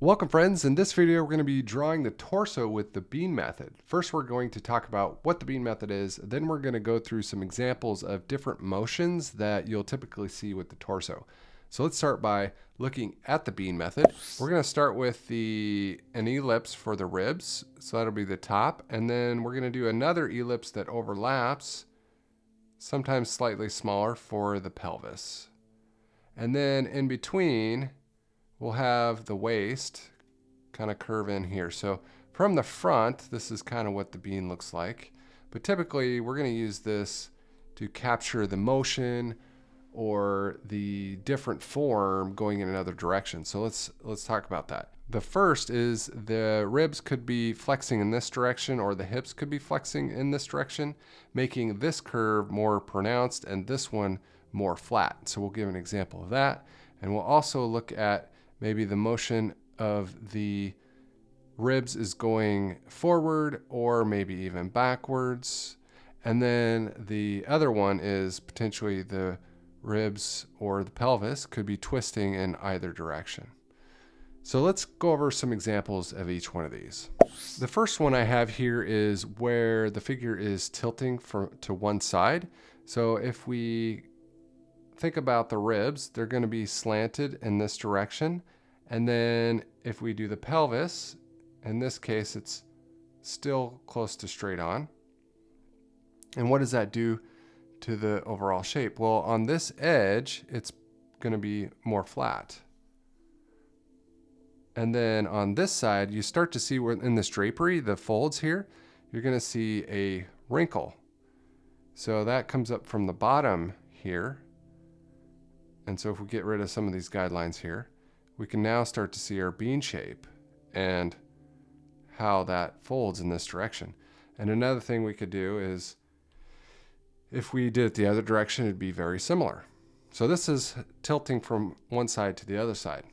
Welcome friends, in this video we're going to be drawing the torso with the bean method. First we're going to talk about what the bean method is, then we're going to go through some examples of different motions that you'll typically see with the torso. So let's start by looking at the bean method. We're going to start with an ellipse for the ribs, so that'll be the top, and then we're going to do another ellipse that overlaps, sometimes slightly smaller, for the pelvis. And then in between we'll have the waist kind of curve in here. So from the front, this is kind of what the bean looks like. But typically, we're going to use this to capture the motion or the different form going in another direction. So let's talk about that. The first is the ribs could be flexing in this direction, or the hips could be flexing in this direction, making this curve more pronounced and this one more flat. So we'll give an example of that. And we'll also look at maybe the motion of the ribs is going forward or maybe even backwards. And then the other one is potentially the ribs or the pelvis could be twisting in either direction. So let's go over some examples of each one of these. The first one I have here is where the figure is tilting to one side. So if we think about the ribs, they're going to be slanted in this direction. And then if we do the pelvis, in this case, it's still close to straight on. And what does that do to the overall shape? Well, on this edge, it's going to be more flat. And then on this side, you start to see where in this drapery, the folds here, you're going to see a wrinkle. So that comes up from the bottom here. And so if we get rid of some of these guidelines here, we can now start to see our bean shape and how that folds in this direction. And another thing we could do is, if we did it the other direction, it'd be very similar. So this is tilting from one side to the other side.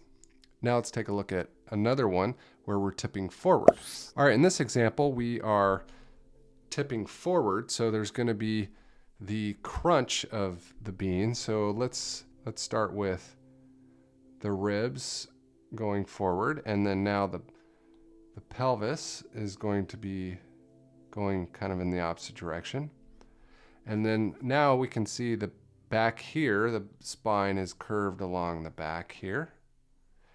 Now let's take a look at another one where we're tipping forward. All right, in this example, we are tipping forward. So there's going to be the crunch of the bean. So let's start with the ribs going forward, and then now the pelvis is going to be going kind of in the opposite direction. And then now we can see the back here, the spine is curved along the back here.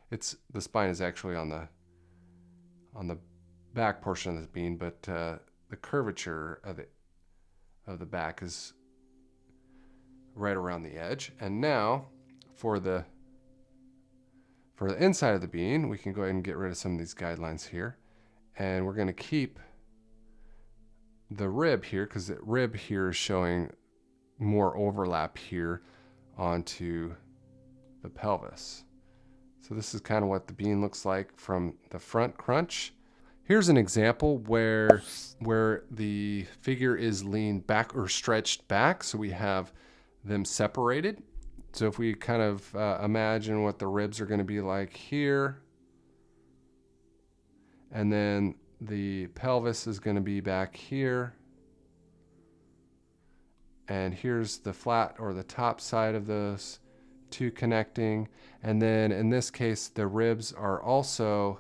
The spine is actually on the back portion of the bean, but the curvature of the back is right around the edge. And now for the inside of the bean, we can go ahead and get rid of some of these guidelines here. And we're going to keep the rib here, because the rib here is showing more overlap here onto the pelvis. So this is kind of what the bean looks like from the front crunch. Here's an example where the figure is leaned back or stretched back. So we have them separated. So if we kind of imagine what the ribs are going to be like here, and then the pelvis is going to be back here, and here's the flat or the top side of those two connecting, and then in this case the ribs are also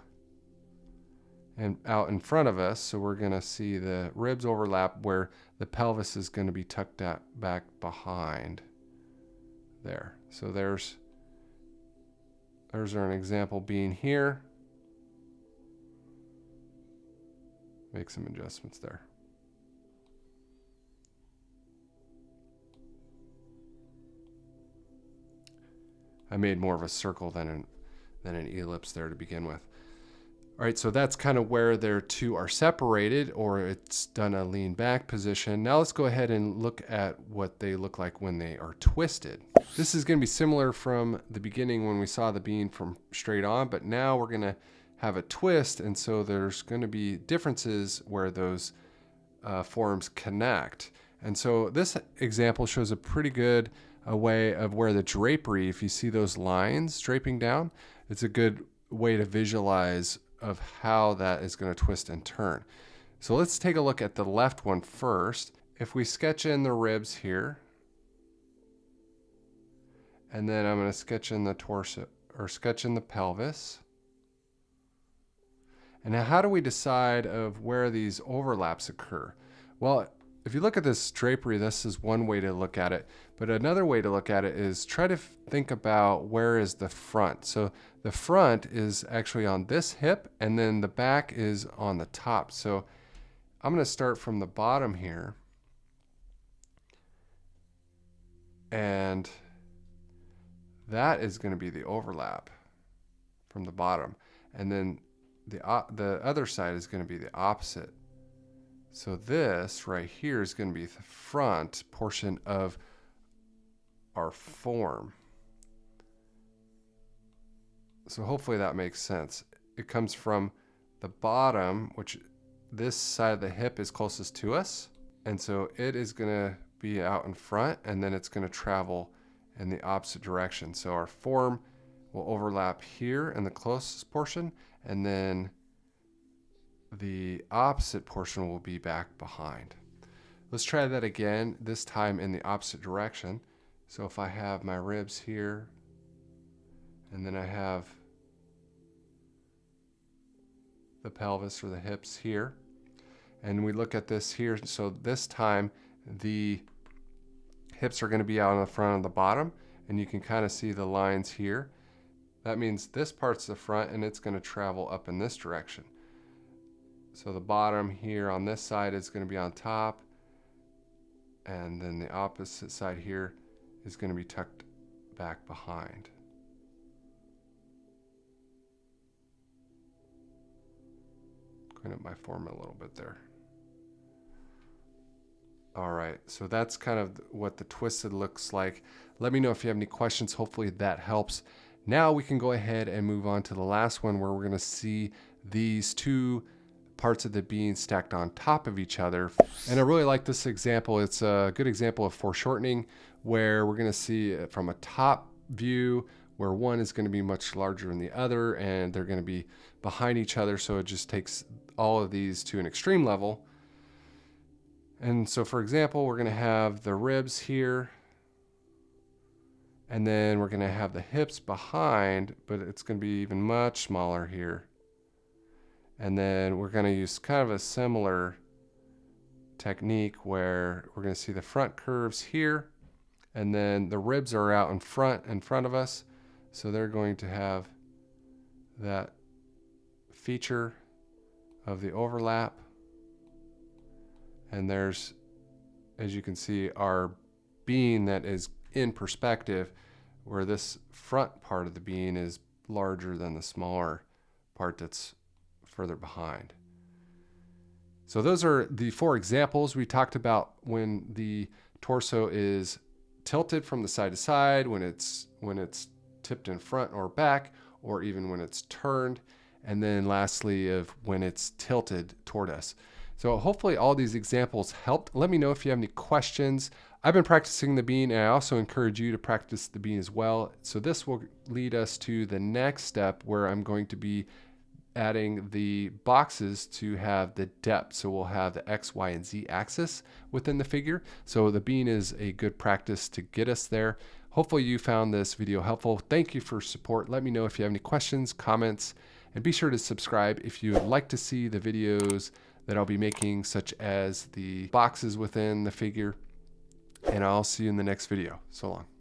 out in front of us, so we're going to see the ribs overlap where the pelvis is going to be tucked back behind there. So there's an example bean here. Make some adjustments there. I made more of a circle than an ellipse there to begin with. All right, so that's kind of where their two are separated, or it's done a lean back position. Now let's go ahead and look at what they look like when they are twisted. This is going to be similar from the beginning when we saw the bean from straight on, but now we're going to have a twist, and so there's going to be differences where those forms connect. And so this example shows a pretty good way of where the drapery, if you see those lines draping down, it's a good way to visualize of how that is going to twist and turn. So let's take a look at the left one first. If we sketch in the ribs here, and then I'm going to sketch in the torso, or sketch in the pelvis. And now how do we decide of where these overlaps occur? Well, if you look at this drapery, this is one way to look at it. But another way to look at it is try to think about where is the front. So the front is actually on this hip, and then the back is on the top. So I'm going to start from the bottom here. And that is going to be the overlap from the bottom. And then the other side is going to be the opposite. So this right here is going to be the front portion of our form. So hopefully that makes sense. It comes from the bottom, which this side of the hip is closest to us. And so it is going to be out in front, and then it's going to travel in the opposite direction. So our form will overlap here in the closest portion, and then the opposite portion will be back behind. Let's try that again, this time in the opposite direction. So if I have my ribs here, and then I have the pelvis or the hips here, and we look at this here, so this time the hips are going to be out on the front and the bottom, and you can kind of see the lines here. That means this part's the front, and it's going to travel up in this direction. So the bottom here on this side is going to be on top, and then the opposite side here is going to be tucked back behind. Clean up my form a little bit there. All right, so that's kind of what the twisted looks like. Let me know if you have any questions. Hopefully that helps. Now we can go ahead and move on to the last one, where we're going to see these two parts of the bean stacked on top of each other. And I really like this example. It's a good example of foreshortening, where we're going to see it from a top view, where one is going to be much larger than the other, and they're going to be behind each other. So it just takes all of these to an extreme level. And so, for example, we're going to have the ribs here, and then we're going to have the hips behind, but it's going to be even much smaller here. And then we're going to use kind of a similar technique, where we're going to see the front curves here, and then the ribs are out in front of us. So they're going to have that feature of the overlap. And there's, as you can see, our bean that is in perspective, where this front part of the bean is larger than the smaller part that's further behind. So those are the 4 examples we talked about when the torso is tilted from the side to side, when it's tipped in front or back, or even when it's turned, and then lastly of when it's tilted toward us. So hopefully all these examples helped. Let me know if you have any questions. I've been practicing the bean, and I also encourage you to practice the bean as well. So this will lead us to the next step, where I'm going to be adding the boxes to have the depth. So we'll have the X, Y, and Z axis within the figure. So the bean is a good practice to get us there. Hopefully you found this video helpful. Thank you for support. Let me know if you have any questions, comments, and be sure to subscribe if you would like to see the videos that I'll be making, such as the boxes within the figure. And I'll see you in the next video. So long.